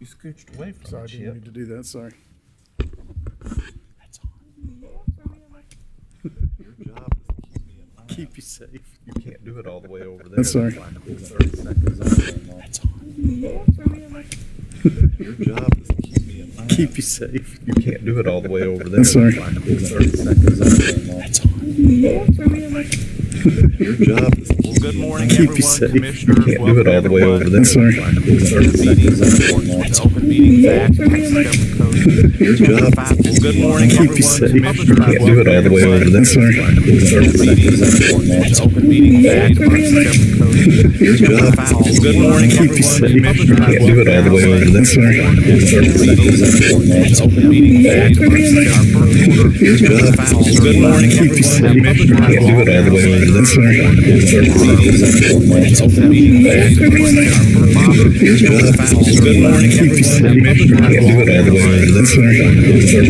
scooched away from Sorry, I the didn't chip. mean to do that, sorry. That's on. Your job is to keep me in line. Keep you safe. You can't do it all the way over there. That's sorry. That's why I pulled 30 seconds off. That's on. Your job is to keep me in line. Keep you safe. You can't do it all the way over there. That's sorry. That's why I pulled 30 seconds off. That's on. Your job is to keep Good morning, Keep you everyone. safe. Commissioners, You can't do it all the way over there. That's sorry. That's why I pulled 30 Meetings seconds in off. accordance with the Open Meetings Act, Government Code. Your job is to keep Good me in morning, line. Keep you everyone. safe. Commissioners, You can't do it all the way over there. That's sorry. That's why I pulled 30 seconds Meetings in off. accordance with the Open Meetings Act, Government Code. Your job is to keep Good me in morning, line. Keep you everyone. safe. You can't do it all the way over there. That's sorry. That's why I pulled 30 seconds off. Open Meetings Act, Your job is to Good morning, Keep you safe. everyone. You can't do it all the way over there. That's sorry. Open Meetings Act,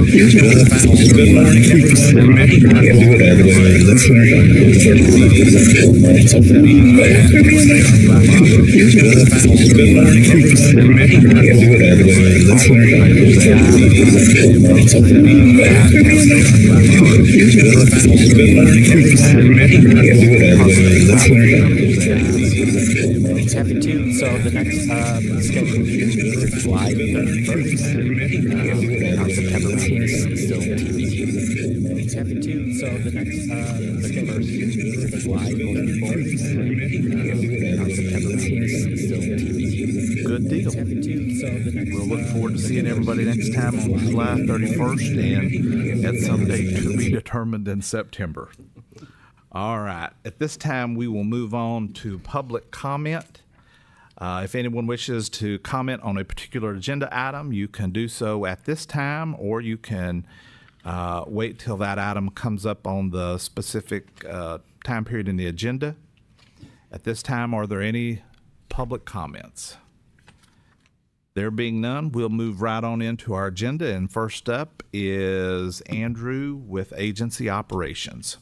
Your job is to Good morning, Keep you everyone. safe. You can't do it all the way over there. That's sorry. Open Meetings Act, Keep you safe. Good morning, Your job is to You can't do it all the way over there. That's sorry. Open Meetings Act. Good morning. Keep you safe. You can't do it all the way over there. That's sorry. Open Meetings Act. Good morning. Keep you safe. You can't do it all the way over there. That's sorry. Happy to. So the next scheduled meeting is July 31st on September 18th. Still TBD. Happy to. So the next 31st is July 24th on September 18th. Still TBD. Good deal. Happy to. So the next We'll look forward to seeing everybody next time on July 31st and at some date to be determined in September. All right. At this time, we will move on to public comment. If anyone wishes to comment on a particular agenda item, you can do so at this time, or you can wait till that item comes up on the specific time period in the agenda. At this time, are there any public comments? There being none, we'll move right on into our agenda. And first up is Andrew with Agency Operations.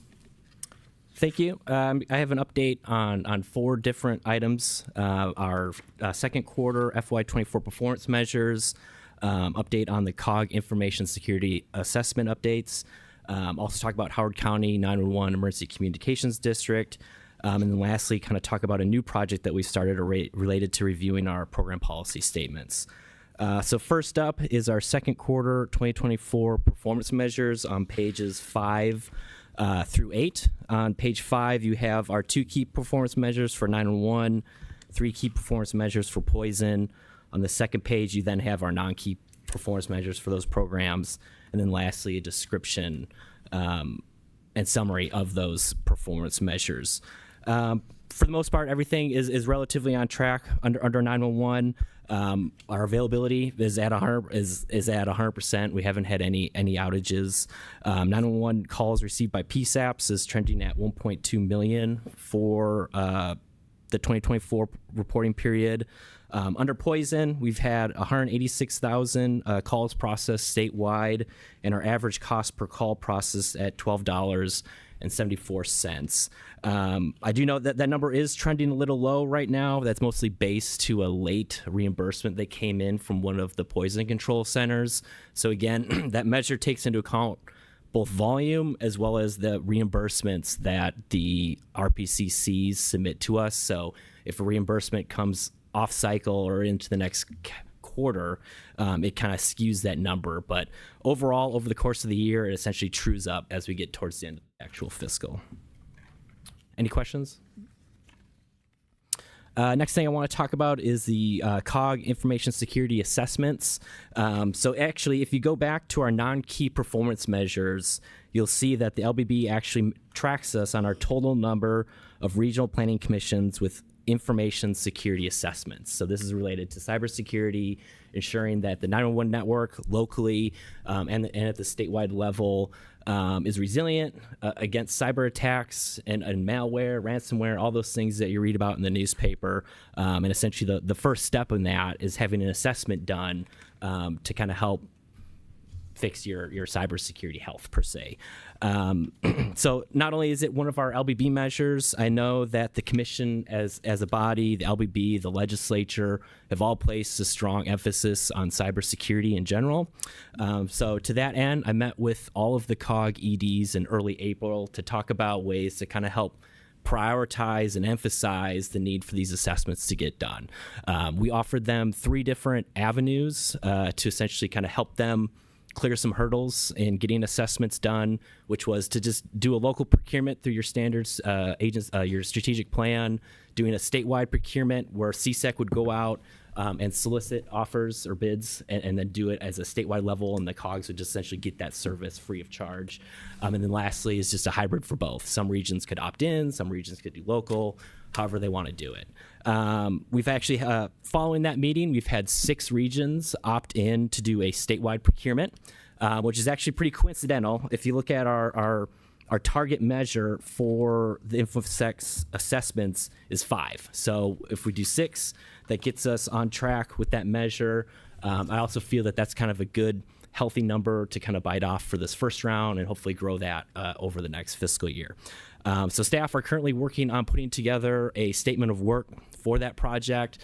Thank you. I have an update on 4 different items. Our second quarter FY24 performance measures, update on the COG information security assessment updates, also talk about Howard County 911 Emergency Communications District, and then lastly, kind of talk about a new project that we started related to reviewing our program policy statements. So first up is our second quarter 2024 performance measures on pages 5 through 8. On page 5, you have our 2 key performance measures for 911, 3 key performance measures for poison. On the second page, you then have our non-key performance measures for those programs. And then lastly, a description and summary of those performance measures. For the most part, everything is relatively on track under 911. Our availability is at 100%. We haven't had any outages. 911 calls received by PSAPs is trending at 1.2 million for the 2024 reporting period. Under poison, we've had 186,000 calls processed statewide, and our average cost per call processed at $12.74. I do know that number is trending a little low right now. That's mostly based to a late reimbursement that came in from one of the poison control centers. So again, that measure takes into account both volume as well as the reimbursements that the RPCCs submit to us. So if a reimbursement comes off cycle or into the next quarter, it kind of skews that number. But overall, over the course of the year, it essentially trues up as we get towards the end of the actual fiscal. Any questions? Next thing I want to talk about is the COG information security assessments. So actually, if you go back to our non-key performance measures, you'll see that the LBB actually tracks us on our total number of regional planning commissions with information security assessments. So this is related to cybersecurity, ensuring that the 911 network locally and at the statewide level is resilient against cyber attacks and malware, ransomware, all those things that you read about in the newspaper. And essentially the first step in that is having an assessment done to kind of help fix your cybersecurity health per se. So not only is it one of our LBB measures, I know that the commission as a body, the LBB, the legislature have all placed a strong emphasis on cybersecurity in general. So to that end, I met with all of the COG EDs in early April to talk about ways to kind of help prioritize and emphasize the need for these assessments to get done. We offered them 3 different avenues to essentially kind of help them clear some hurdles in getting assessments done, which was to just do a local procurement through your standards your strategic plan, doing a statewide procurement where CSEC would go out and solicit offers or bids and then do it as a statewide level, and the COGS would just essentially get that service free of charge. And then lastly is just a hybrid for both. Some regions could opt in, some regions could do local, however they want to do it. We've actually, following that meeting, we've had 6 regions opt in to do a statewide procurement, which is actually pretty coincidental. If you look at our target measure for the InfoSec assessments is 5. So if we do 6, that gets us on track with that measure. I also feel that that's kind of a good, healthy number to kind of bite off for this first round and hopefully grow that over the next fiscal year. So staff are currently working on putting together a statement of work for that project.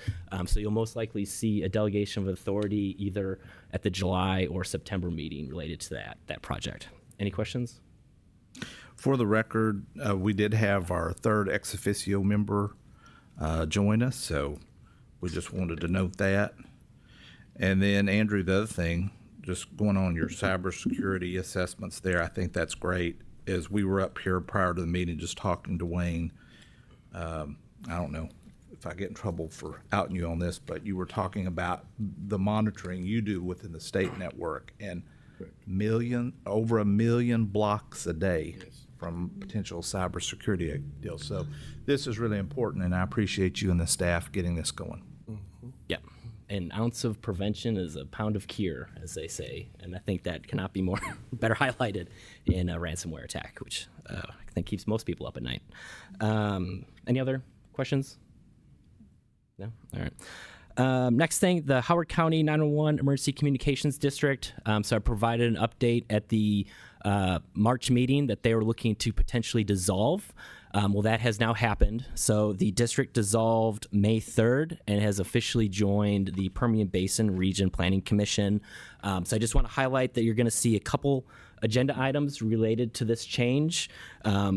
So you'll most likely see a delegation of authority either at the July or September meeting related to that project. Any questions? For the record, we did have our 3rd ex officio member join us, so we just wanted to note that. And then, Andrew, the other thing, just going on your cybersecurity assessments there, I think that's great. As we were up here prior to the meeting just talking to Wayne, I don't know if I get in trouble for outing you on this, but you were talking about the monitoring you do within the state network, and over 1 million blocks a day from potential cybersecurity deals. So this is really important, and I appreciate you and the staff getting this going. Yeah. An ounce of prevention is a pound of cure, as they say, and I think that cannot be more better highlighted in a ransomware attack, which I think keeps most people up at night. Any other questions? No? All right. Next thing, the Howard County 911 Emergency Communications District. So I provided an update at the March meeting that they were looking to potentially dissolve. Well, that has now happened. So the district dissolved May 3rd and has officially joined the Permian Basin Region Planning Commission. So I just want to highlight that you're going to see a couple agenda items related to this change.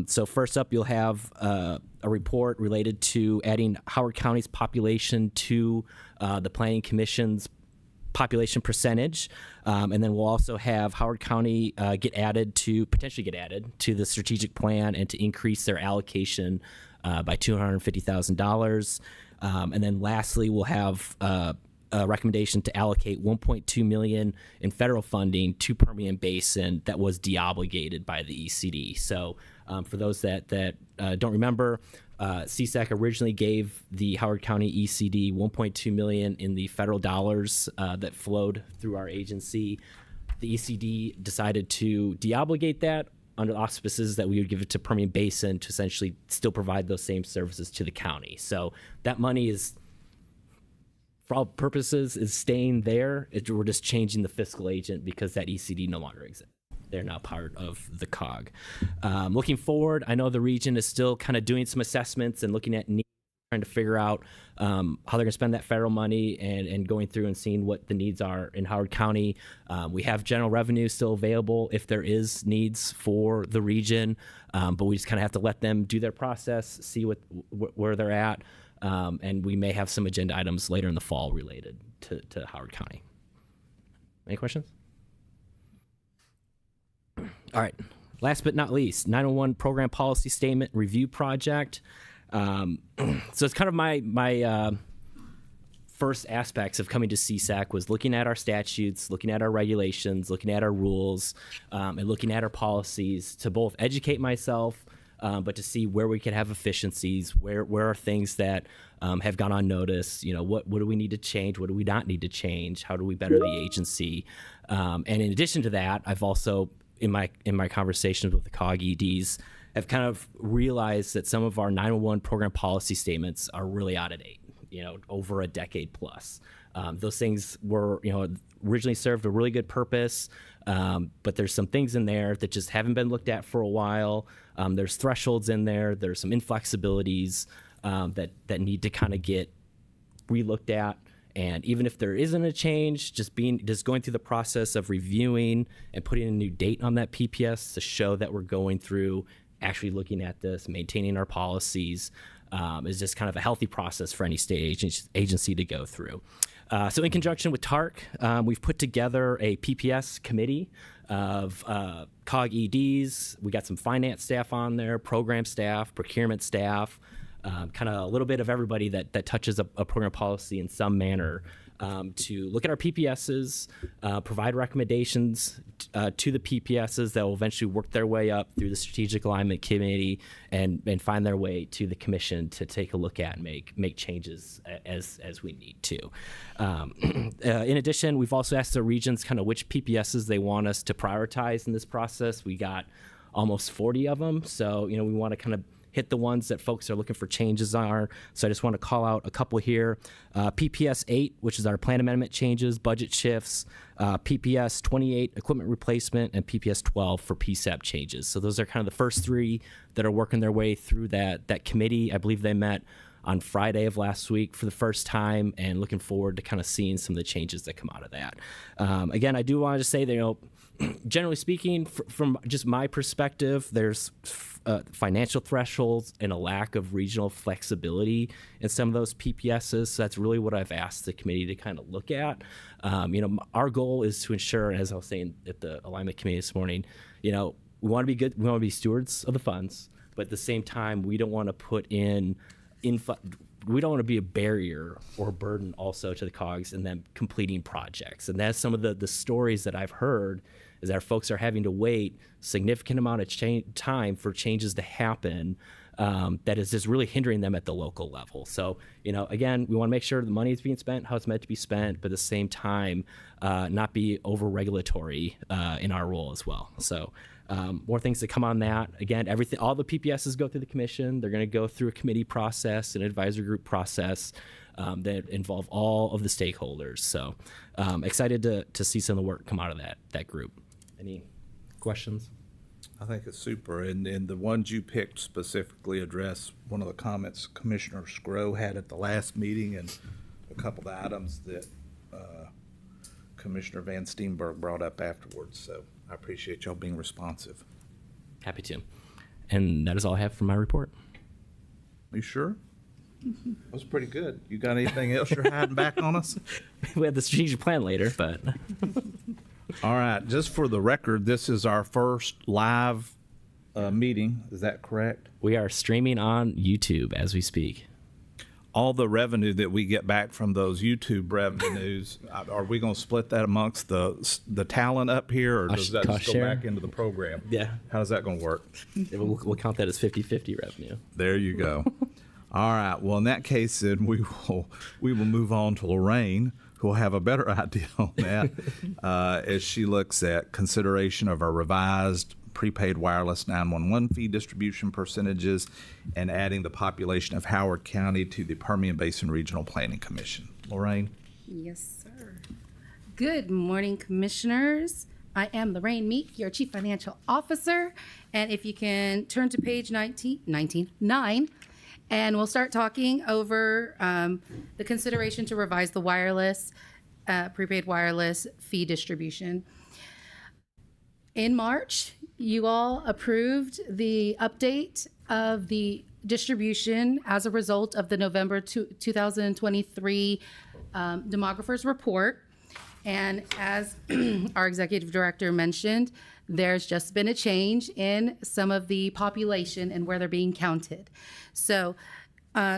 So first up, you'll have a report related to adding Howard County's population to the Planning Commission's population percentage, and then we'll also have Howard County potentially get added to the strategic plan and to increase their allocation by $250,000. And then lastly, we'll have a recommendation to allocate $1.2 million in federal funding to Permian Basin that was deobligated by the ECD. So for those that don't remember, CSEC originally gave the Howard County ECD $1.2 million in the federal dollars that flowed through our agency. The ECD decided to deobligate that under the auspices that we would give it to Permian Basin to essentially still provide those same services to the county. So that money is, for all purposes, is staying there. We're just changing the fiscal agent because that ECD no longer exists. They're now part of the COG. Looking forward, I know the region is still kind of doing some assessments and looking at needs, trying to figure out how they're going to spend that federal money and going through and seeing what the needs are in Howard County. We have general revenue still available if there is needs for the region, but we just kind of have to let them do their process, see where they're at, and we may have some agenda items later in the fall related to Howard County. Any questions? All right. Last but not least, 911 Program Policy Statement Review Project. So it's kind of my first aspects of coming to CSAC was looking at our statutes, looking at our regulations, looking at our rules, and looking at our policies to both educate myself, but to see where we can have efficiencies, where are things that have gone unnoticed, what do we need to change, what do we not need to change, how do we better the agency. And in addition to that, I've also, in my conversations with the COG EDs, have kind of realized that some of our 911 program policy statements are really out of date, over a decade plus. Those things were, originally served a really good purpose, but there's some things in there that just haven't been looked at for a while. There's thresholds in there. There's some inflexibilities that need to kind of get relooked at. And even if there isn't a change, just going through the process of reviewing and putting a new date on that PPS to show that we're going through actually looking at this, maintaining our policies, is just kind of a healthy process for any state agency to go through. So in conjunction with TARC, we've put together a PPS committee of COG EDs. We got some finance staff on there, program staff, procurement staff, kind of a little bit of everybody that touches a program policy in some manner, to look at our PPSs, provide recommendations to the PPSs that will eventually work their way up through the Strategic Alignment Committee and find their way to the Commission to take a look at and make changes as we need to. In addition, we've also asked the regions kind of which PPSs they want us to prioritize in this process. We got almost 40 of them, so we want to kind of hit the ones that folks are looking for changes are. So I just want to call out a couple here. PPS 8, which is our plan amendment changes, budget shifts, PPS 28, equipment replacement, and PPS 12 for PSAP changes. So those are kind of the first three that are working their way through that committee. I believe they met on Friday of last week for the first time, and looking forward to kind of seeing some of the changes that come out of that. Again, I do want to say that, generally speaking, from just my perspective, there's financial thresholds and a lack of regional flexibility in some of those PPSs. So that's really what I've asked the committee to kind of look at. Our goal is to ensure, as I was saying at the alignment committee this morning, we want to be good, we want to be stewards of the funds, but at the same time, we don't want to put we don't want to be a barrier or a burden also to the COGS and them completing projects. And that's some of the stories that I've heard, is that our folks are having to wait significant amount of time for changes to happen, that is just really hindering them at the local level. So, again, we want to make sure the money is being spent how it's meant to be spent, but at the same time, not be over-regulatory in our role as well. So more things to come on that. Again, all the PPSs go through the commission. They're going to go through a committee process, an advisory group process that involve all of the stakeholders. So excited to see some of the work come out of that group. Any questions? I think it's super, and the ones you picked specifically address one of the comments Commissioner Scrow had at the last meeting, and a couple of the items that Commissioner Van Steenberg brought up afterwards. So I appreciate y'all being responsive. Happy to. And that is all I have for my report. You sure? That was pretty good. You got anything else you're hiding back on us? We have the strategic plan later, but All right, just for the record, this is our first live meeting. Is that correct? we are streaming on YouTube as we speak. All the revenue that we get back from those YouTube revenues, are we going to split that amongst the talent up here, or does that just go share? back into the program? Yeah. How's that going to work? We'll count that as 50-50 revenue. There you go. All right. Well, in that case, then we will move on to Lorraine, who will have a better idea on that as she looks at consideration of our revised prepaid wireless 911 fee distribution percentages and adding the population of Howard County to the Permian Basin Regional Planning Commission. Lorraine? Yes, sir. Good morning, commissioners. I am Lorraine Meek, your Chief Financial Officer. And if you can turn to page 9, and we'll start talking over the consideration to revise the wireless, prepaid wireless fee distribution. In March, you all approved the update of the distribution as a result of the November 2023 demographers report. And as our executive director mentioned, there's just been a change in some of the population and where they're being counted. So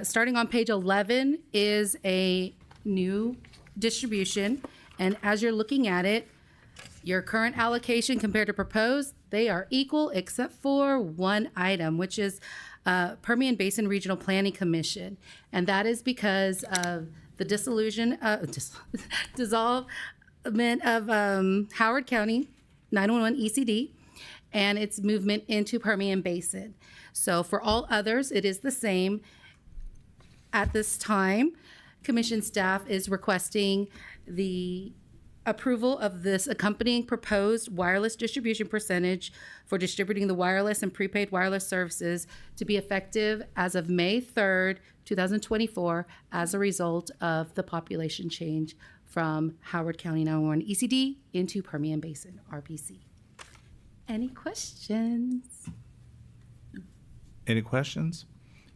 starting on page 11 is a new distribution. And as you're looking at it, your current allocation compared to proposed, they are equal except for one item, which is Permian Basin Regional Planning Commission. And that is because of the dissolvement of Howard County 911 ECD and its movement into Permian Basin. So for all others, it is the same. At this time, Commission staff is requesting the approval of this accompanying proposed wireless distribution percentage for distributing the wireless and prepaid wireless services to be effective as of May 3rd, 2024, as a result of the population change from Howard County 911 ECD into Permian Basin RPC. Any questions? Any questions?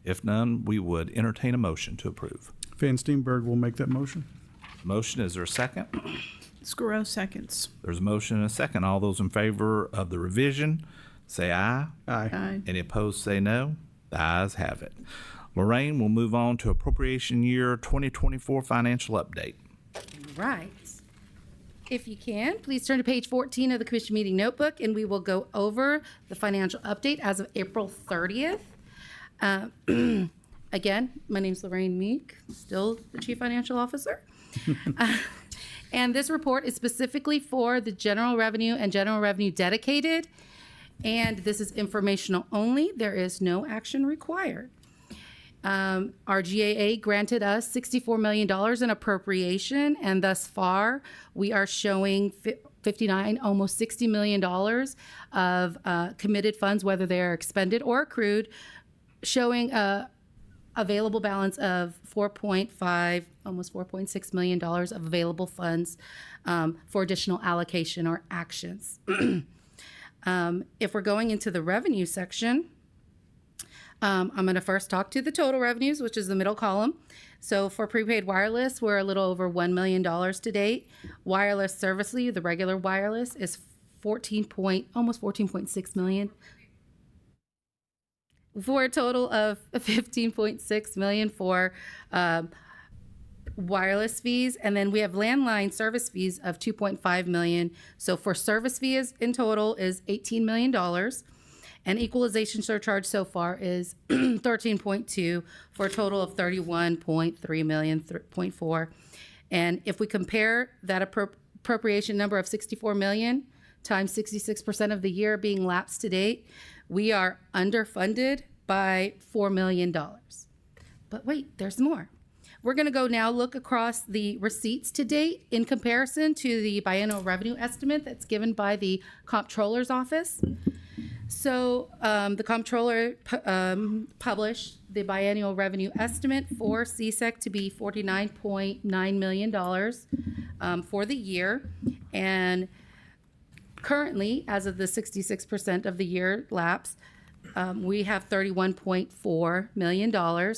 If none, we would entertain a motion to approve. Van Steenberg will make that motion. Motion, is there a second? Scuro seconds. There's a motion and a second. All those in favor of the revision, say aye. Aye. Aye. Any opposed, say no. The ayes have it. Lorraine, we'll move on to appropriation year 2024 financial update. Right. If you can, please turn to page 14 of the commission meeting notebook, and we will go over the financial update as of April 30th. Again, my name's Lorraine Meek, still the Chief Financial Officer. And this report is specifically for the general revenue and general revenue dedicated, and this is informational only. There is no action required. Our GAA granted us $64 million in appropriation, and thus far, we are showing 59, almost $60 million of committed funds, whether they are expended or accrued, showing a available balance of 4.5, almost $4.6 million of available funds for additional allocation or actions. If we're going into the revenue section, I'm going to first talk to the total revenues, which is the middle column. So for prepaid wireless, we're a little over $1 million to date. Wireless service fee, the regular wireless, is almost 14.6 million. For a total of 15.6 million for wireless fees, and then we have landline service fees of 2.5 million. So for service fees in total is $18 million, and equalization surcharge so far is 13.2 for a total of 31.3 million, 0.4. And if we compare that appropriation number of 64 million times 66% of the year being lapsed to date, we are underfunded by $4 million. But wait, there's more. We're going to go now look across the receipts to date in comparison to the biennial revenue estimate that's given by the Comptroller's Office. So the Comptroller published the biennial revenue estimate for CSEC to be $49.9 million for the year. And currently, as of the 66% of the year lapse, we have $31.4 million.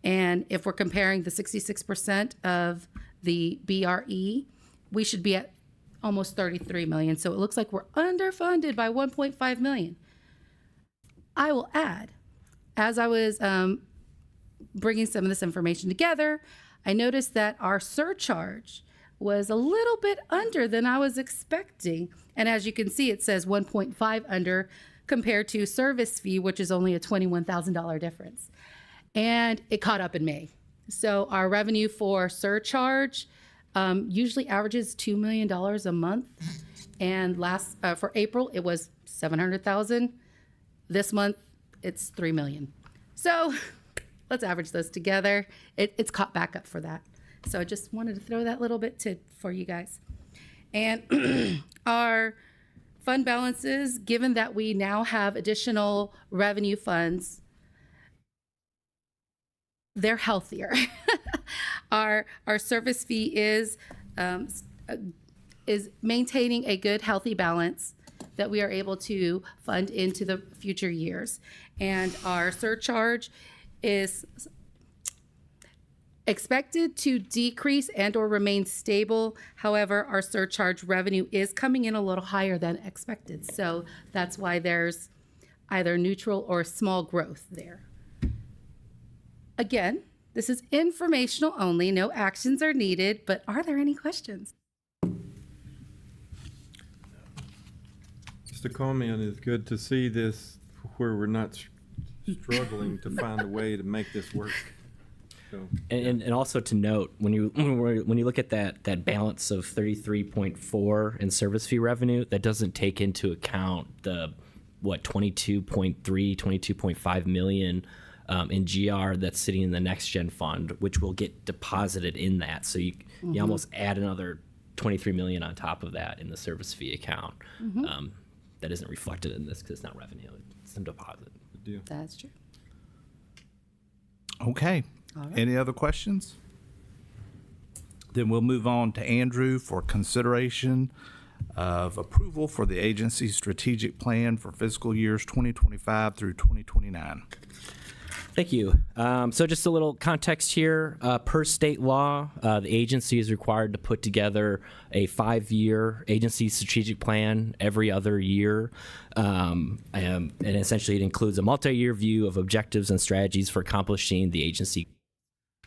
And if we're comparing the 66% of the BRE, we should be at almost 33 million. So it looks like we're underfunded by 1.5 million. I will add, as I was bringing some of this information together, I noticed that our surcharge was a little bit under than I was expecting. And as you can see, it says 1.5 under compared to service fee, which is only a $21,000 difference. And it caught up in May. So our revenue for surcharge usually averages $2 million a month. And for April, it was $700,000. This month, it's $3 million. So let's average those together. It's caught back up for that. So I just wanted to throw that little bit for you guys. And our fund balances, given that we now have additional revenue funds, they're healthier. Our service fee is maintaining a good, healthy balance that we are able to fund into the future years. And our surcharge is expected to decrease and or remain stable. However, our surcharge revenue is coming in a little higher than expected. So that's why there's either neutral or small growth there. Again, this is informational only. No actions are needed, but are there any questions? Just a comment, it's good to see this where we're not struggling to find a way to make this work. So, And also to note, when you look at that balance of 33.4 in service fee revenue, that doesn't take into account the 22.5 million in GR that's sitting in the Next Gen Fund, which will get deposited in that. So you almost add another 23 million on top of that in the service fee account. That isn't reflected in this because it's not revenue; it's some deposit. That's true. Okay. Any other questions? Then we'll move on to Andrew for consideration of approval for the agency's strategic plan for fiscal years 2025 through 2029. Thank you. So just a little context here. Per state law, the agency is required to put together a 5-year agency strategic plan every other year. And essentially it includes a multi-year view of objectives and strategies for accomplishing the agency.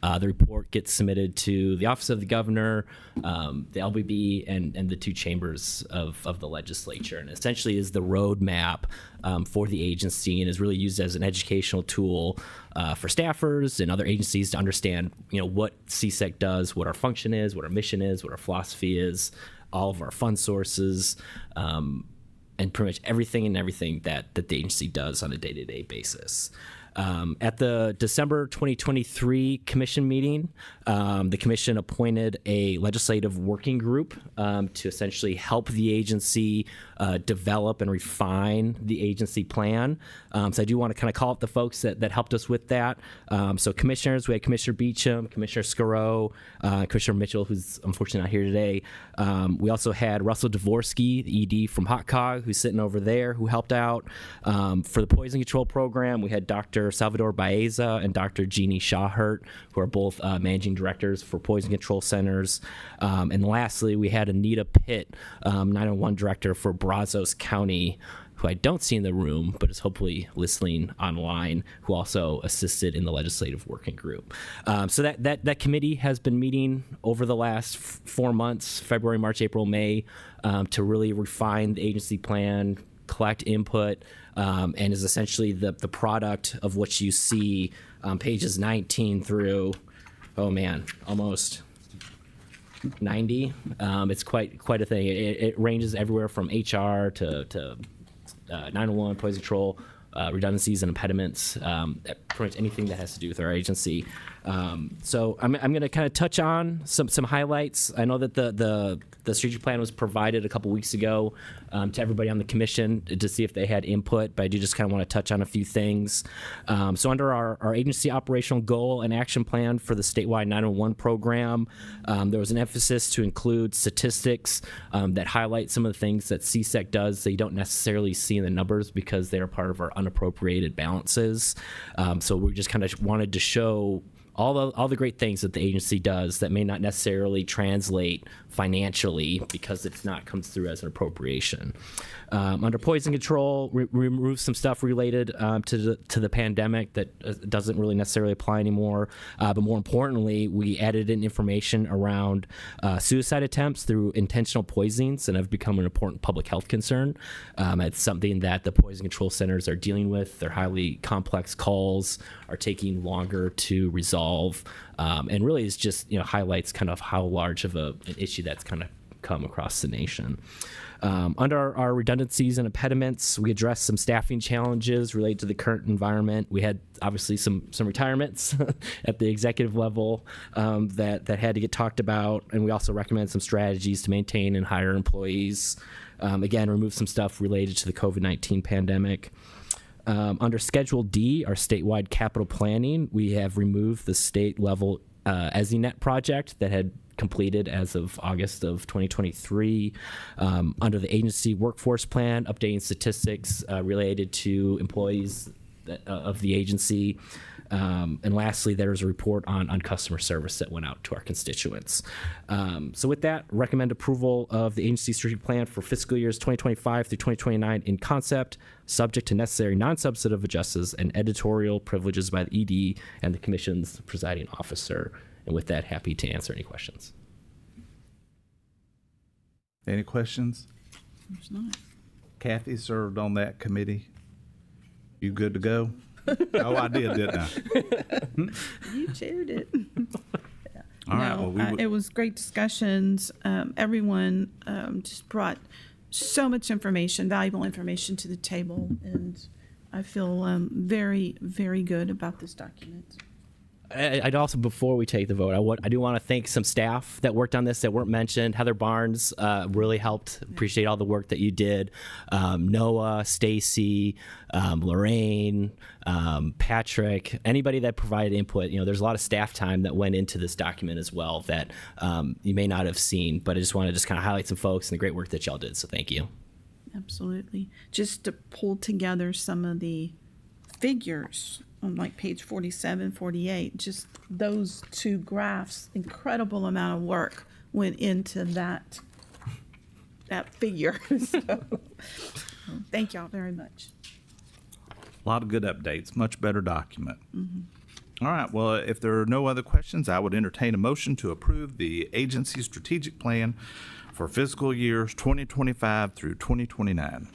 The report gets submitted to the Office of the Governor, the LBB, and the 2 chambers of the legislature, and essentially is the roadmap for the agency, and is really used as an educational tool for staffers and other agencies to understand, what CSEC does, what our function is, what our mission is, what our philosophy is, all of our fund sources, and pretty much everything that the agency does on a day-to-day basis. At the December 2023 commission meeting, the commission appointed a legislative working group to essentially help the agency develop and refine the agency plan. So I do want to kind of call out the folks that helped us with that. So commissioners, we had Commissioner Beecham, Commissioner Scuro, Commissioner Mitchell, who's unfortunately not here today. We also had Russell Dvorsky, the ED from HotCog, who's sitting over there, who helped out. For the poison control program, we had Dr. Salvador Baeza and Dr. Jeannie Shawhurt, who are both managing directors for poison control centers. And lastly, we had Anita Pitt, 901 director for Brazos County, who I don't see in the room, but is hopefully listening online, who also assisted in the legislative working group. So that committee has been meeting over the last 4 months, February, March, April, May, to really refine the agency plan, collect input, and is essentially the product of what you see on pages 19 through, almost 90. It's quite a thing. It ranges everywhere from HR to 901, poison control, redundancies and impediments, pretty much anything that has to do with our agency. So I'm going to kind of touch on some highlights. I know that the strategic plan was provided a couple weeks ago to everybody on the commission to see if they had input, but I do just kind of want to touch on a few things. So under our agency operational goal and action plan for the statewide 901 program, there was an emphasis to include statistics that highlight some of the things that CSEC does that you don't necessarily see in the numbers because they are part of our unappropriated balances. So we just kind of wanted to show all the great things that the agency does that may not necessarily translate financially because it's not comes through as an appropriation. Under poison control, we removed some stuff related to the pandemic that doesn't really necessarily apply anymore. But more importantly, we added in information around suicide attempts through intentional poisonings and have become an important public health concern. It's something that the poison control centers are dealing with. Their highly complex calls are taking longer to resolve, and really is just highlights kind of how large of an issue that's kind of come across the nation. Under our redundancies and impediments, we addressed some staffing challenges related to the current environment. We had obviously some retirements at the executive level that had to get talked about, and we also recommend some strategies to maintain and hire employees. Again, remove some stuff related to the COVID-19 pandemic. Under Schedule D, our statewide capital planning, we have removed the state level EZNet project that had completed as of August of 2023. Under the agency workforce plan, updating statistics related to employees of the agency. And lastly, there's a report on customer service that went out to our constituents. So with that, recommend approval of the agency strategic plan for fiscal years 2025 through 2029 in concept, subject to necessary non-substantive adjustments and editorial privileges by the ED and the commission's presiding officer. And with that, happy to answer any questions. Any questions? There's not. Kathy served on that committee. You good to go? Oh, I did, didn't I? You chaired it. All right. Well, it was great discussions. Everyone just brought so much information, valuable information to the table, and I feel very, very good about this document. I'd also, before we take the vote, I do want to thank some staff that worked on this that weren't mentioned. Heather Barnes really helped. Appreciate all the work that you did. Noah, Stacy, Lorraine, Patrick, anybody that provided input. There's a lot of staff time that went into this document as well that you may not have seen, but I just want to kind of highlight some folks and the great work that y'all did. So thank you. Absolutely. Just to pull together some of the figures on like page 47, 48, just those two graphs, incredible amount of work went into that figure. So, thank y'all very much. A lot of good updates, much better document. All right, well, if there are no other questions, I would entertain a motion to approve the agency's strategic plan for fiscal years 2025 through 2029.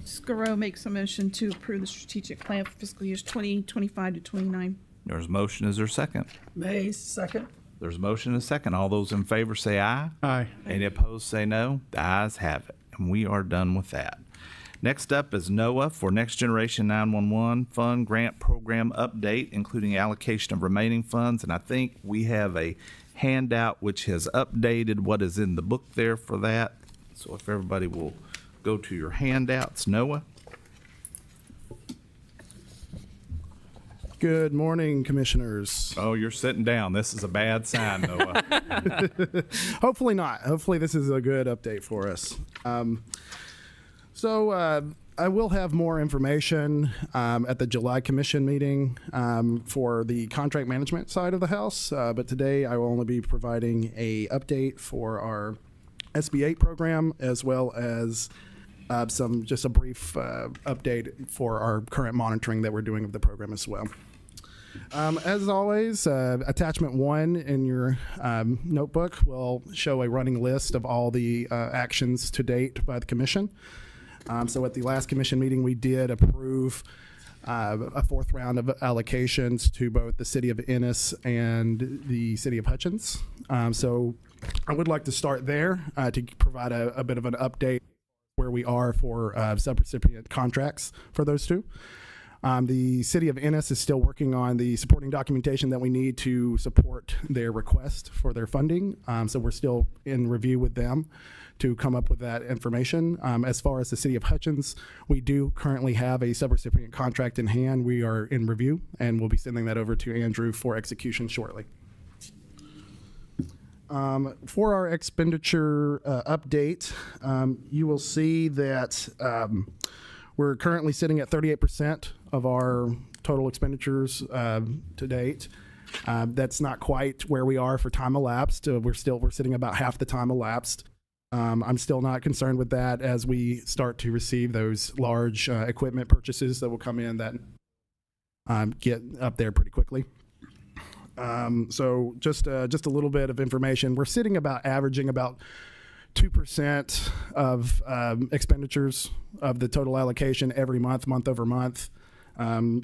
Scaro makes a motion to approve the strategic plan for fiscal years 2025 to 29. There's a motion, is there a second? Mays, second. There's a motion and a second. All those in favor say aye. Aye. Any opposed say no. The ayes have it, and we are done with that. Next up is NOAA for Next Generation 911 Fund Grant Program Update, including allocation of remaining funds. And I think we have a handout which has updated what is in the book there for that. So if everybody will go to your handouts, NOAA. Good morning, Commissioners. Oh, you're sitting down. This is a bad sign, NOAA. Hopefully not. Hopefully this is a good update for us. I will have more information at the July Commission meeting for the contract management side of the House, but today I will only be providing a update for our SB 8 program, as well as just a brief update for our current monitoring that we're doing of the program as well. As always, attachment 1 in your notebook will show a running list of all the actions to date by the Commission. So at the last Commission meeting, we did approve a fourth round of allocations to both the City of Ennis and the City of Hutchins. So I would like to start there to provide a bit of an update where we are for subrecipient contracts for those two. The City of Ennis is still working on the supporting documentation that we need to support their request for their funding. So we're still in review with them to come up with that information. As far as the City of Hutchins, we do currently have a subrecipient contract in hand. We are in review, and we'll be sending that over to Andrew for execution shortly. For our expenditure update, you will see that we're currently sitting at 38% of our total expenditures to date. That's not quite where we are for time elapsed. We're sitting about half the time elapsed. I'm still not concerned with that as we start to receive those large equipment purchases that will come in that get up there pretty quickly. So just a little bit of information. We're sitting averaging about 2% of expenditures of the total allocation every month over month. The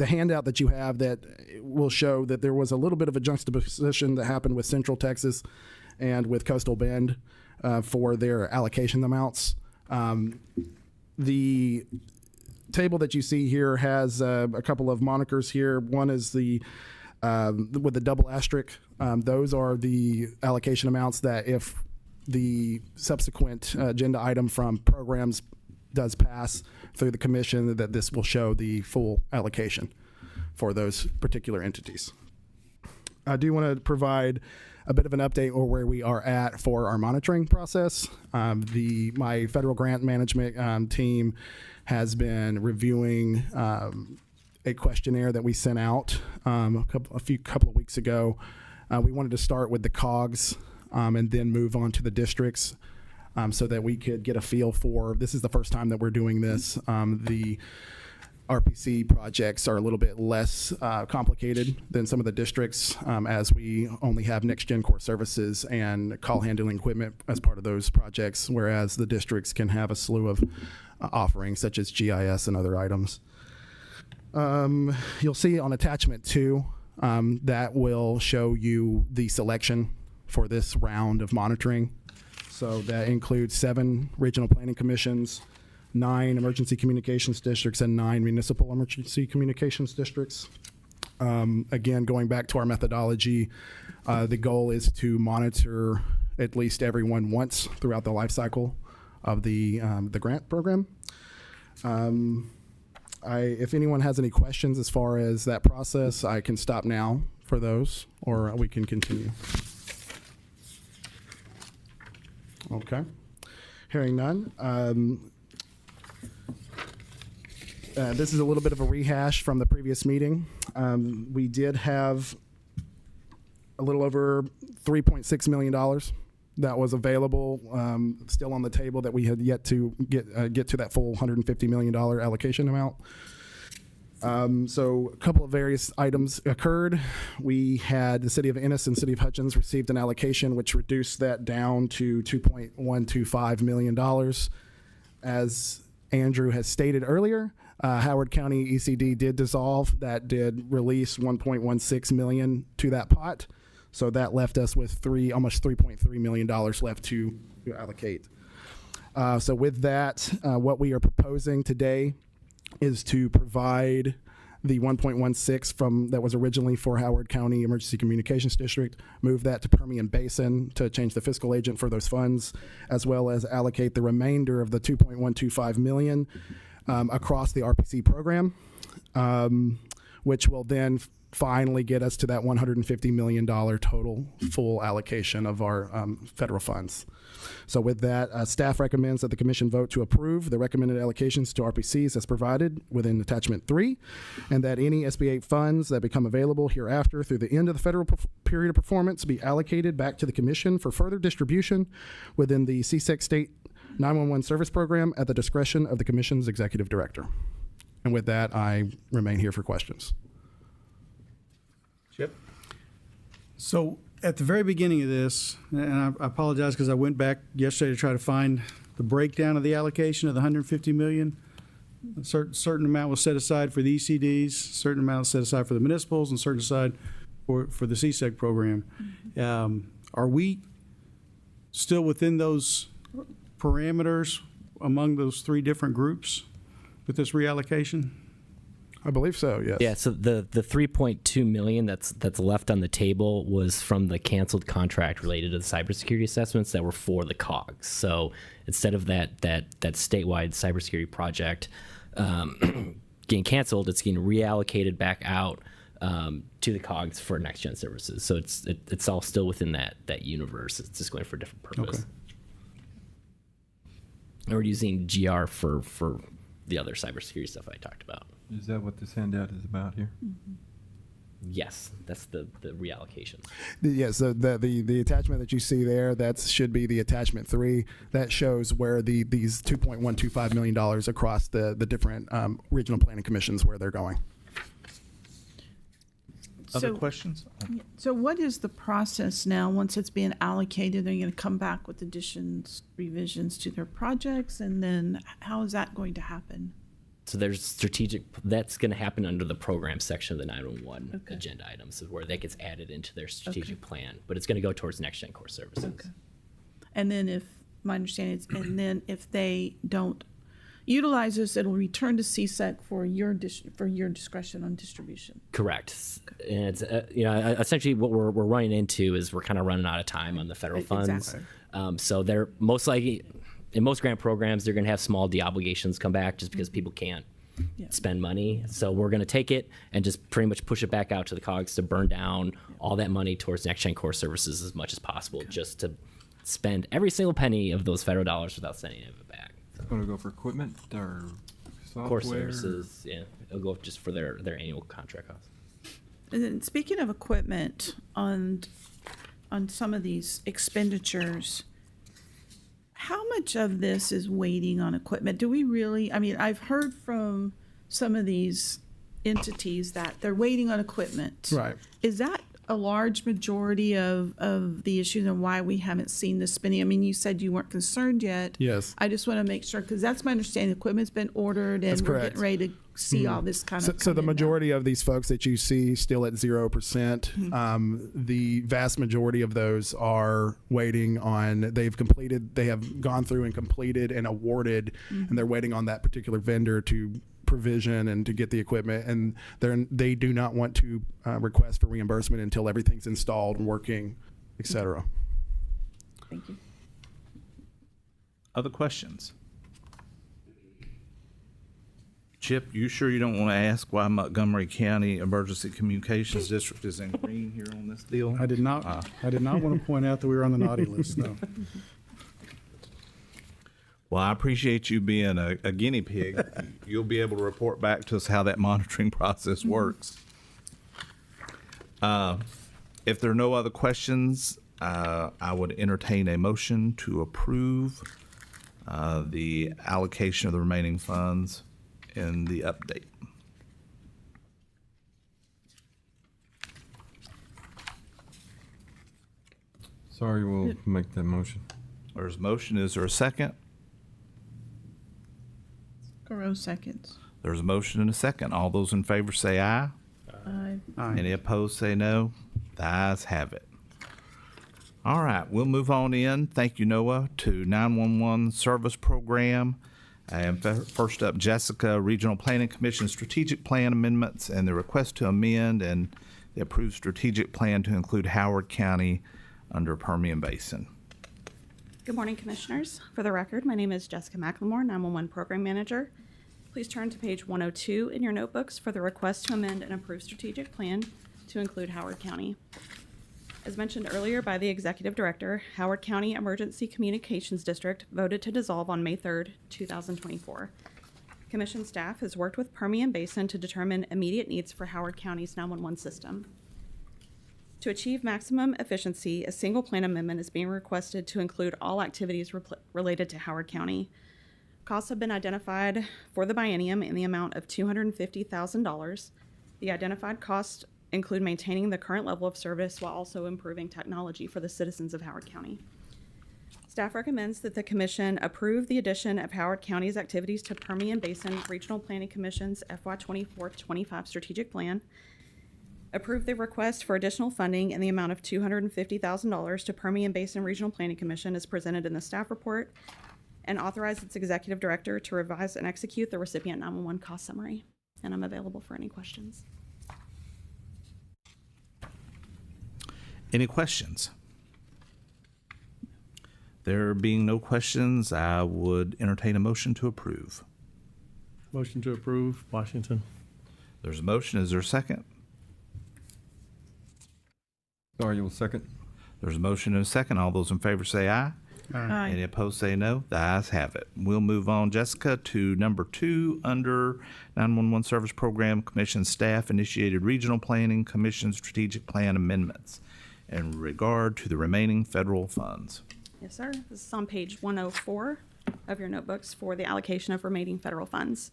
handout that you have that will show that there was a little bit of a juxtaposition that happened with Central Texas and with Coastal Bend for their allocation amounts. The table that you see here has a couple of monikers here. One is with the double asterisk. Those are the allocation amounts that if the subsequent agenda item from programs does pass through the Commission, that this will show the full allocation for those particular entities. I do want to provide a bit of an update on where we are at for our monitoring process. My federal grant management team has been reviewing a questionnaire that we sent out a couple of weeks ago. We wanted to start with the COGS and then move on to the districts so that we could get a feel for, this is the first time that we're doing this. The RPC projects are a little bit less complicated than some of the districts as we only have next gen core services and call handling equipment as part of those projects, whereas the districts can have a slew of offerings such as GIS and other items. You'll see on attachment 2 that will show you the selection for this round of monitoring. So that includes 7 regional planning commissions, 9 emergency communications districts and 9 municipal emergency communications districts. Again, going back to our methodology, the goal is to monitor at least everyone once throughout the life cycle of the grant program. If anyone has any questions as far as that process, I can stop now for those, or we can continue. Okay. Hearing none. This is a little bit of a rehash from the previous meeting. We did have a little over $3.6 million that was available, still on the table, that we had yet to get to that full $150 million allocation amount. So a couple of various items occurred. We had the City of Ennis and City of Hutchins received an allocation which reduced that down to $2.125 million. As Andrew has stated earlier, Howard County ECD did dissolve. That did release $1.16 million to that pot. So that left us with almost $3.3 million left to allocate. So with that, what we are proposing today is to provide the 1.16 from that was originally for Howard County Emergency Communications District, move that to Permian Basin to change the fiscal agent for those funds, as well as allocate the remainder of the 2.125 million across the RPC program, which will then finally get us to that $150 million total full allocation of our federal funds. So with that, staff recommends that the commission vote to approve the recommended allocations to RPCs as provided within attachment 3, and that any SB8 funds that become available hereafter through the end of the federal period of performance be allocated back to the commission for further distribution within the CSEC State 911 Service Program at the discretion of the commission's executive director. And with that, I remain here for questions. Chip? So at the very beginning of this, and I apologize because I went back yesterday to try to find the breakdown of the allocation of the $150 million. A certain amount was set aside for the ECDs, certain amount was set aside for the municipals, and certain aside for the CSEC program. Are we still within those parameters among those 3 different groups with this reallocation? I believe so, yes. Yeah, so the 3.2 million that's left on the table was from the canceled contract related to the cybersecurity assessments that were for the COGS. So instead of that statewide cybersecurity project getting canceled, it's getting reallocated back out to the COGS for next gen services. So it's all still within that universe. It's just going for a different purpose. Okay. And we're using GR for the other cybersecurity stuff I talked about. Is that what this handout is about here? Yes, that's the reallocation. Yes, so the attachment that you see there, that should be the attachment 3. That shows where these $2.125 million across the different regional planning commissions, where they're going. Other So- questions? So what is the process now, once it's being allocated? Are you going to come back with additions, revisions to their projects? And then how is that going to happen? So there's that's going to happen under the program section of the 911 Okay. agenda items, is where that gets added into their strategic plan, but it's going to go towards next gen core services. Okay. And then my understanding is, and then if they don't utilize this, it'll return to CSEC for your discretion on distribution. Correct. And it's, essentially what we're running into is we're kind of running out of time on the federal funds. Exactly. So they're most likely, in most grant programs, they're going to have small de-obligations come back just because people can't Yeah. spend money. So we're going to take it and just pretty much push it back out to the COGS to burn down all that money towards next gen core services as much as possible, just to spend every single penny of those federal dollars without sending any of it back. Going to go for equipment or software? Core services, yeah, it'll go just for their annual contract costs. And then speaking of equipment, on some of these expenditures, how much of this is waiting on equipment? Do we really, I mean, I've heard from some of these entities that they're waiting on equipment. Right. Is that a large majority of the issues and why we haven't seen the spending? I mean, you said you weren't concerned yet. Yes. I just want to make sure, because that's my understanding. Equipment's been ordered and That's we're correct. getting ready to see all this kind So, of. so the come in now. majority of these folks that you see still at 0%, the vast majority of those are waiting on, they have gone through and completed and awarded, and they're waiting on that particular vendor to provision and to get the equipment, and they do not want to request for reimbursement until everything's installed and working, et cetera. Thank you. Other questions? Chip, you sure you don't want to ask why Montgomery County Emergency Communications District is in green here on this deal? I did not want to point out that we were on the naughty list, no. Well, I appreciate you being a guinea pig. You'll be able to report back to us how that monitoring process works. If there are no other questions, I would entertain a motion to approve the allocation of the remaining funds in the update. Sorry, we'll make that motion. There's a motion. Is there a second? Garo seconds. There's a motion and a second. All those in favor say aye. Aye. Any opposed say no. The ayes have it. All right, we'll move on in. Thank you, Noah, to 911 Service Program. And first up, Jessica, Regional Planning Commission Strategic Plan Amendments and the request to amend and the approved strategic plan to include Howard County under Permian Basin. Good morning, Commissioners. For the record, my name is Jessica McLemore, 911 Program Manager. Please turn to page 102 in your notebooks for the request to amend and approve strategic plan to include Howard County. As mentioned earlier by the Executive Director, Howard County Emergency Communications District voted to dissolve on May 3rd, 2024. Commission staff has worked with Permian Basin to determine immediate needs for Howard County's 911 system. To achieve maximum efficiency, a single plan amendment is being requested to include all activities related to Howard County. Costs have been identified for the biennium in the amount of $250,000. The identified costs include maintaining the current level of service while also improving technology for the citizens of Howard County. Staff recommends that the Commission approve the addition of Howard County's activities to Permian Basin Regional Planning Commission's FY 24-25 strategic plan, approve the request for additional funding in the amount of $250,000 to Permian Basin Regional Planning Commission as presented in the staff report, and authorize its Executive Director to revise and execute the recipient 911 cost summary. And I'm available for any questions. Any questions? There being no questions, I would entertain a motion to approve. Motion to approve, Washington. There's a motion. Is there a second? Sorry, you'll second. There's a motion and a second. All those in favor say aye. Aye. Any opposed say no. The ayes have it. We'll move on, Jessica, to number 2 under 911 Service Program Commission Staff Initiated Regional Planning Commission Strategic Plan Amendments in regard to the remaining federal funds. Yes, sir. This is on page 104 of your notebooks for the allocation of remaining federal funds.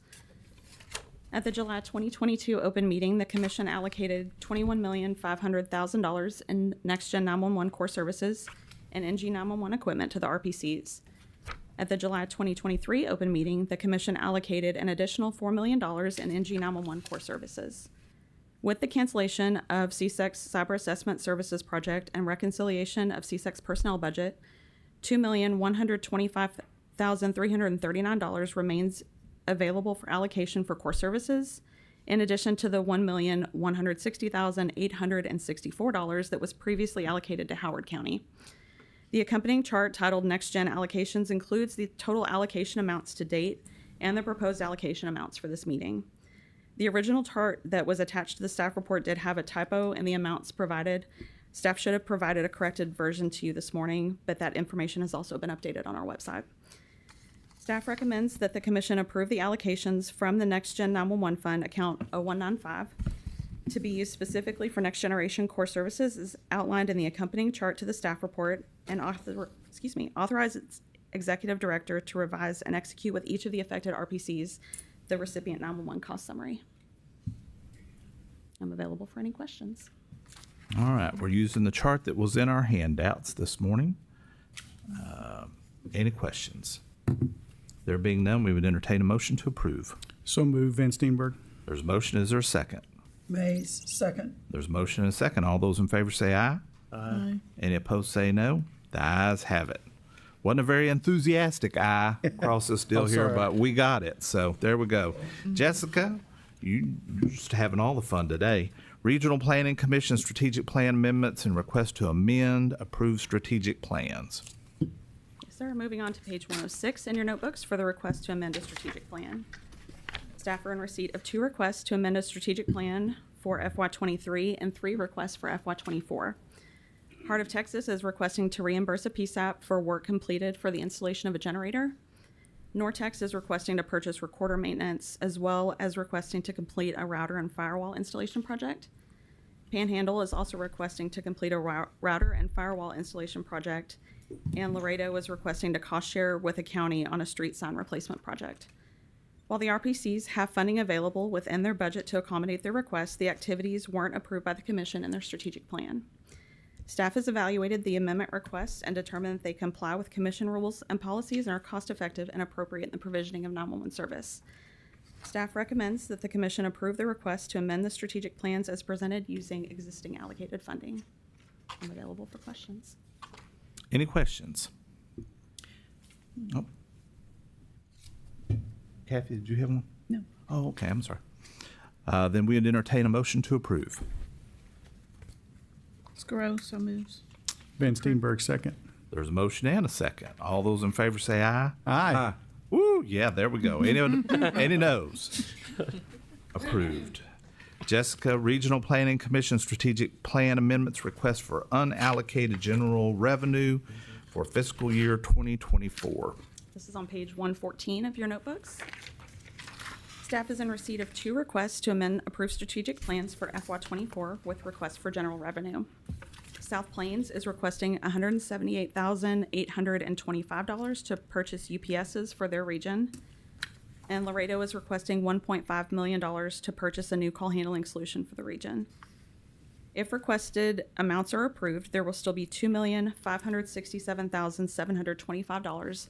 At the July 2022 open meeting, the Commission allocated $21,500,000 in NextGen 911 core services and NG 911 equipment to the RPCs. At the July 2023 open meeting, the Commission allocated an additional $4 million in NG 911 core services. With the cancellation of CSEC's Cyber Assessment Services Project and reconciliation of CSEC's personnel budget, $2,125,339 remains available for allocation for core services, in addition to the $1,160,864 that was previously allocated to Howard County. The accompanying chart titled Next Gen Allocations includes the total allocation amounts to date and the proposed allocation amounts for this meeting. The original chart that was attached to the staff report did have a typo in the amounts provided. Staff should have provided a corrected version to you this morning, but that information has also been updated on our website. Staff recommends that the Commission approve the allocations from the Next Gen 911 Fund account 0195 to be used specifically for next generation core services as outlined in the accompanying chart to the staff report, and authorize its Executive Director to revise and execute with each of the affected RPCs the recipient 911 cost summary. I'm available for any questions. All right, we're using the chart that was in our handouts this morning. Any questions? There being none, we would entertain a motion to approve. So moved, Van Steenberg. There's a motion. Is there a second? Mays, second. There's a motion and a second. All those in favor say aye. Aye. Any opposed say no. The ayes have it. Wasn't a very enthusiastic aye across this deal Oh, here, sorry. but we got it. So there we go. Jessica, you're just having all the fun today. Regional Planning Commission strategic plan amendments and request to amend approved strategic plans. Yes, sir. Moving on to page 106 in your notebooks for the request to amend a strategic plan. Staff are in receipt of 2 requests to amend a strategic plan for FY23 and 3 requests for FY24. Heart of Texas is requesting to reimburse a PSAP for work completed for the installation of a generator. Nortex is requesting to purchase recorder maintenance, as well as requesting to complete a router and firewall installation project. Panhandle is also requesting to complete a router and firewall installation project, and Laredo is requesting to cost share with a county on a street sign replacement project. While the RPCs have funding available within their budget to accommodate their requests, the activities weren't approved by the commission in their strategic plan. Staff has evaluated the amendment requests and determined that they comply with commission rules and policies and are cost-effective and appropriate in the provisioning of 911 service. Staff recommends that the commission approve the request to amend the strategic plans as presented using existing allocated funding. I'm available for questions. Any questions? Oh. Kathy, did you have one? No. Oh, okay. I'm sorry. Then we'd entertain a motion to approve. Scaro, so moves. Van Steenberg, second. There's a motion and a second. All those in favor say aye. Aye. Woo, yeah, there we go. Any noes? Approved. Jessica, Regional Planning Commission Strategic Plan Amendments request for unallocated general revenue for fiscal year 2024. This is on page 114 of your notebooks. Staff is in receipt of 2 requests to amend approved strategic plans for FY24 with requests for general revenue. South Plains is requesting $178,825 to purchase UPSs for their region. And Laredo is requesting $1.5 million to purchase a new call handling solution for the region. If requested amounts are approved, there will still be $2,567,725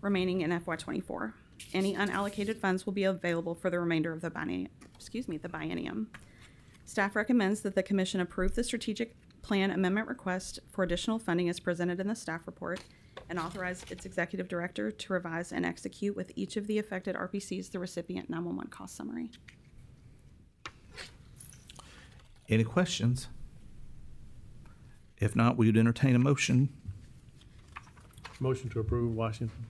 remaining in FY24. Any unallocated funds will be available for the remainder of the biennium. Staff recommends that the commission approve the strategic plan amendment request for additional funding as presented in the staff report and authorize its executive director to revise and execute with each of the affected RPCs the recipient 911 cost summary. Any questions? If not, we would entertain a motion. Motion to approve, Washington.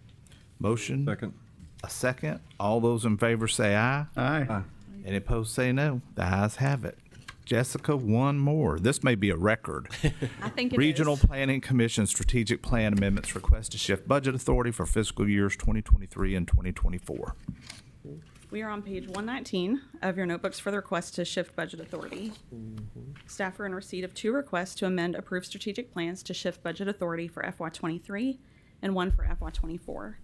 Motion. Second. A second. All those in favor say aye. Aye. Any opposed say no. The ayes have it. Jessica, one more. This may be a record. I think it Regional is. Planning Commission Strategic Plan Amendments request to shift budget authority for fiscal years 2023 and 2024. We are on page 119 of your notebooks for the request to shift budget authority. Staff are in receipt of 2 requests to amend approved strategic plans to shift budget authority for FY23 and 1 for FY24.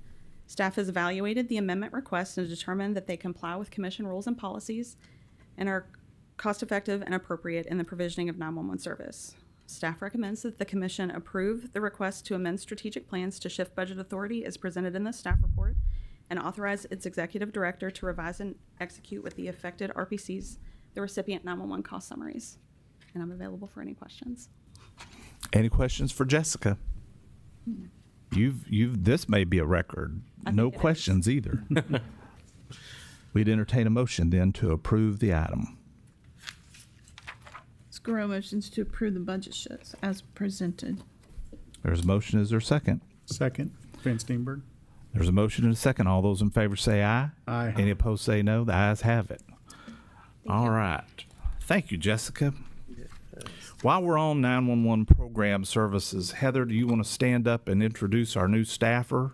Staff has evaluated the amendment requests and determined that they comply with commission rules and policies and are cost-effective and appropriate in the provisioning of 911 service. Staff recommends that the commission approve the request to amend strategic plans to shift budget authority as presented in the staff report and authorize its executive director to revise and execute with the affected RPCs the recipient 911 cost summaries. And I'm available for any questions. Any questions for Jessica? This may be a record. I No think it is. questions either. We'd entertain a motion then to approve the item. Scaro motions to approve the budget shifts as presented. There's a motion. Is there a second? Second, Van Steenberg. There's a motion and a second. All those in favor say aye. Aye. Any opposed say no. The ayes have it. All right. Thank you, Jessica. While we're on 911 program services, Heather, do you want to stand up and introduce our new staffer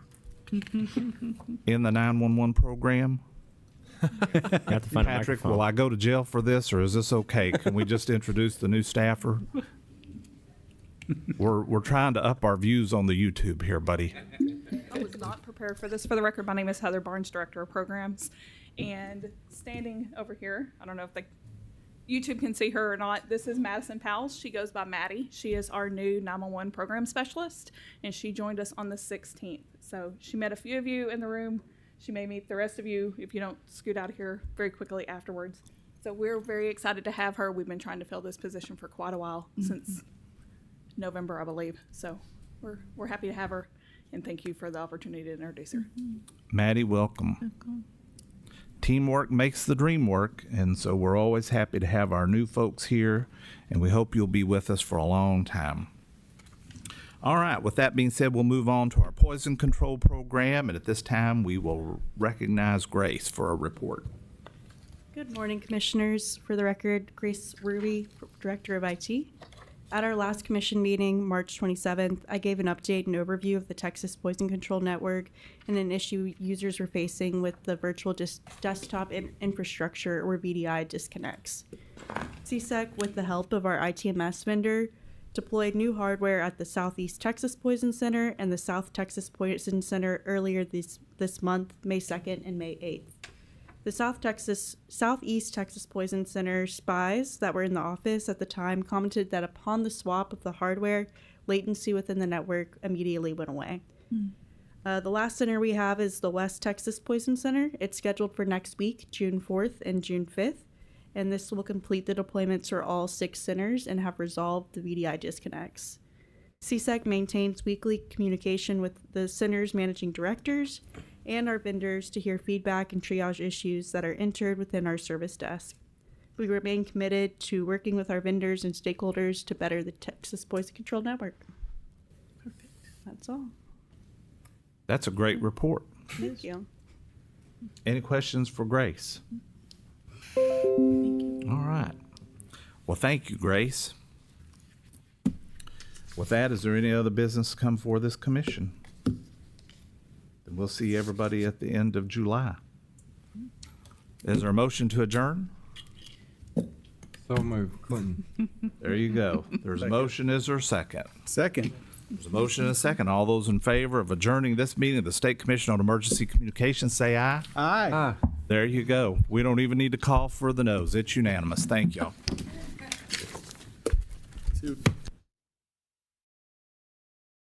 in the 911 program? Got to find a Patrick, microphone. will I go to jail for this, or is this okay? Can we just introduce the new staffer? We're trying to up our views on the YouTube here, buddy. I was not prepared for this. For the record, my name is Heather Barnes, Director of Programs. And standing over here, I don't know if the YouTube can see her or not, this is Madison Powell. She goes by Maddie. She is our new 911 program specialist, and she joined us on the 16th. So she met a few of you in the room. She may meet the rest of you if you don't scoot out of here very quickly afterwards. So we're very excited to have her. We've been trying to fill this position for quite a while, since November, I believe. So we're happy to have her, and thank you for the opportunity to introduce her. Maddie, welcome. Teamwork makes the dream work, and so we're always happy to have our new folks here, and we hope you'll be with us for a long time. All right, with that being said, we'll move on to our poison control program, and at this time, we will recognize Grace for a report. Good morning, Commissioners. For the record, Grace Ruby, Director of IT. At our last commission meeting, March 27th, I gave an update and overview of the Texas Poison Control Network and an issue users were facing with the virtual desktop infrastructure, or VDI, disconnects. CSEC, with the help of our ITMS vendor, deployed new hardware at the Southeast Texas Poison Center and the South Texas Poison Center earlier this month, May 2nd and May 8th. The Southeast Texas Poison Center spies that were in the office at the time commented that upon the swap of the hardware, latency within the network immediately went away. The last center we have is the West Texas Poison Center. It's scheduled for next week, June 4th and June 5th, and this will complete the deployments for all 6 centers and have resolved the VDI disconnects. CSEC maintains weekly communication with the center's managing directors and our vendors to hear feedback and triage issues that are entered within our service desk. We remain committed to working with our vendors and stakeholders to better the Texas Poison Control Network. Perfect. That's all. That's a great report. Thank you. Any questions for Grace? All right. Well, thank you, Grace. With that, is there any other business come for this commission? Then we'll see everybody at the end of July. Is there a motion to adjourn? So moved, Clinton. There you go. There's a motion. Is there a second? Second. There's a motion and a second. All those in favor of adjourning this meeting of the State Commission on Emergency Communications, say aye. Aye. There you go. We don't even need to call for the noes. It's unanimous. Thank y'all.